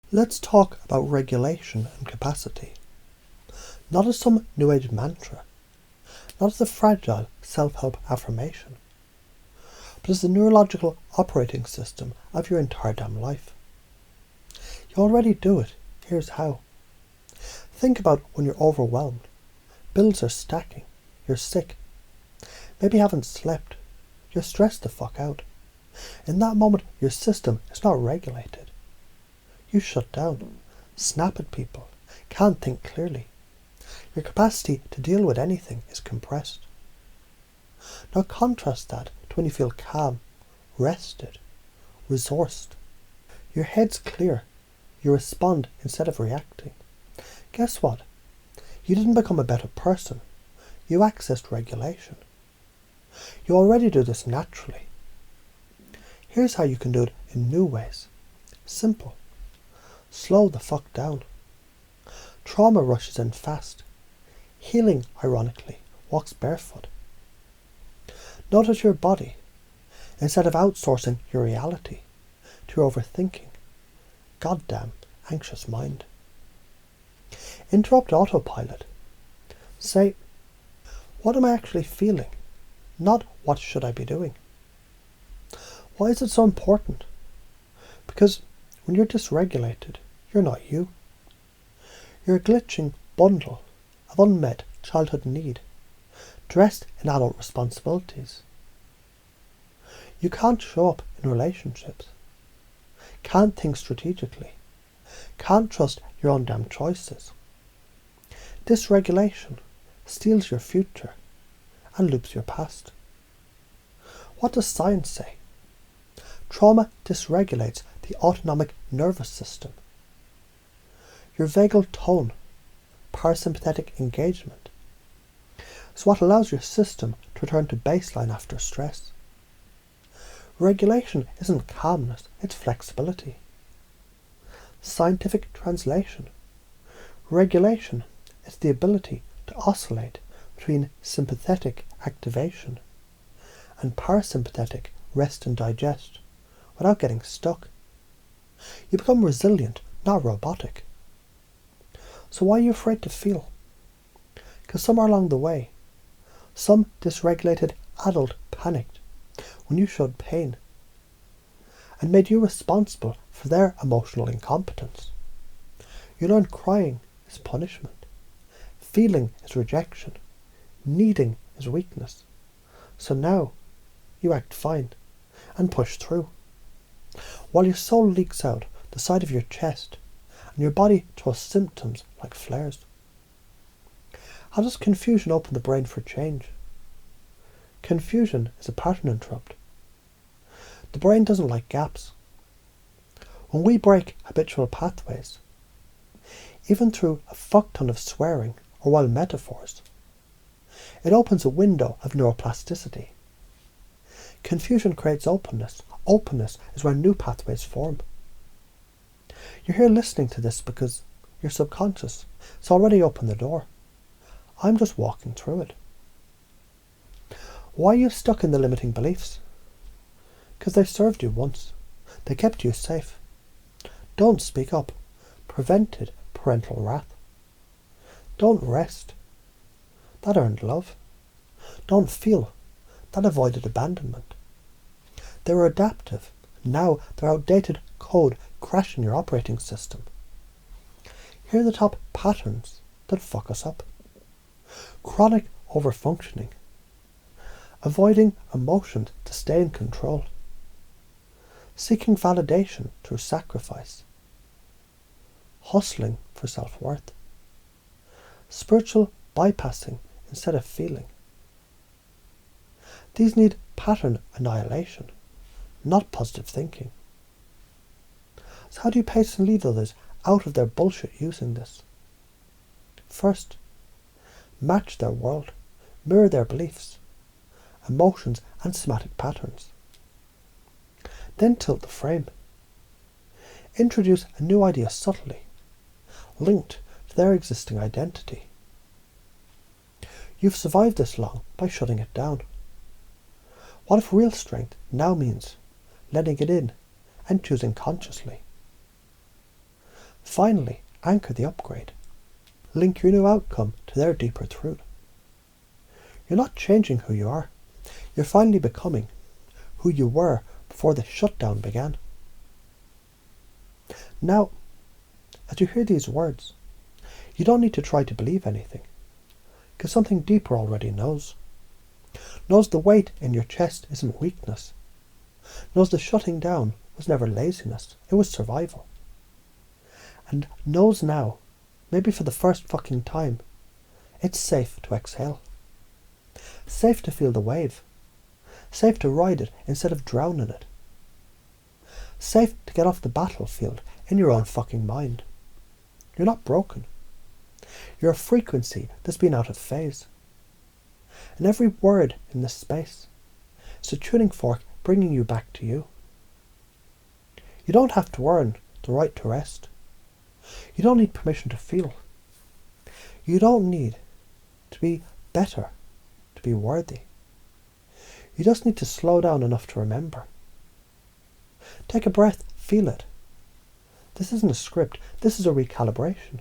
Let's talk about regulation and capacity, not as some New Age mantra, not as a fragile self-help affirmation, but as the neurological operating system of your entire damn life. You already do it. Here's how. Think about when you're overwhelmed. Bills are stacking. You're sick. Maybe you haven't slept. You're stressed the fuck out. In that moment, your system is not regulated. You shut down, snap at people, can't think clearly. Your capacity to deal with anything is compressed. Now contrast that to when you feel calm, rested, resourced. Your head's clear. You respond instead of reacting. Guess what? You didn't become a better person. You accessed regulation. You already do this naturally. Here's how you can do it in new ways. Simple. Slow the fuck down. Trauma rushes in fast. Healing, ironically, walks barefoot. Notice your body, instead of outsourcing your reality to your overthinking, goddamn anxious mind. Interrupt autopilot. Say, what am I actually feeling? Not what should I be doing? Why is it so important? Because when you're dysregulated, you're not you. You're a glitching bundle of unmet childhood need, dressed in adult responsibilities. You can't show up in relationships, can't think strategically, can't trust your own damn choices. Dysregulation steals your future and loops your past. What does science say? Trauma dysregulates the autonomic nervous system. Your vagal tone, parasympathetic engagement, is what allows your system to return to baseline after stress. Regulation isn't calmness, it's flexibility. Scientific translation. Regulation is the ability to oscillate between sympathetic activation and parasympathetic rest and digest without getting stuck. You become resilient, not robotic. So why are you afraid to feel? Because somewhere along the way, some dysregulated adult panicked when you showed pain and made you responsible for their emotional incompetence. You learned crying is punishment, feeling is rejection, needing is weakness. So now you act fine and push through, while your soul leaks out the side of your chest and your body throws symptoms like flares. How does confusion open the brain for change? Confusion is a pattern interrupt. The brain doesn't like gaps. When we break habitual pathways, even through a fuck ton of swearing or wild metaphors, it opens a window of neuroplasticity. Confusion creates openness. Openness is where new pathways form. You're here listening to this because your subconscious has already opened the door. I'm just walking through it. Why are you stuck in the limiting beliefs? Because they served you once. They kept you safe. Don't speak up. Prevented parental wrath. Don't rest. That earned love. Don't feel. That avoided abandonment. They were adaptive. Now their outdated code crashing your operating system. Here are the top patterns that fuck us up. Chronic overfunctioning. Avoiding emotions to stay in control. Seeking validation through sacrifice. Hustling for self-worth. Spiritual bypassing instead of feeling. These need pattern annihilation, not positive thinking. So how do you pace and lead others out of their bullshit using this? First, match their world, mirror their beliefs, emotions and somatic patterns. Then tilt the frame. Introduce a new idea subtly, linked to their existing identity. You've survived this long by shutting it down. What if real strength now means letting it in and choosing consciously? Finally, anchor the upgrade. Link your new outcome to their deeper truth. You're not changing who you are. You're finally becoming who you were before the shutdown began. Now, as you hear these words, you don't need to try to believe anything, because something deeper already knows. Knows the weight in your chest isn't weakness. Knows the shutting down was never laziness, it was survival. And knows now, maybe for the first fucking time, it's safe to exhale. Safe to feel the wave. Safe to ride it instead of drown in it. Safe to get off the battlefield in your own fucking mind. You're not broken. You're a frequency that's been out of phase. And every word in this space is a tuning fork bringing you back to you. You don't have to earn the right to rest. You don't need permission to feel. You don't need to be better to be worthy. You just need to slow down enough to remember. Take a breath, feel it. This isn't a script, this is a recalibration.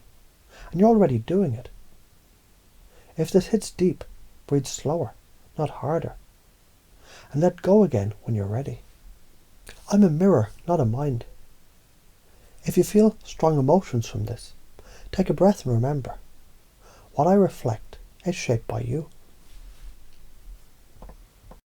And you're already doing it. If this hits deep, breathe slower, not harder. And let go again when you're ready. I'm a mirror, not a mind. If you feel strong emotions from this, take a breath and remember, what I reflect is shaped by you.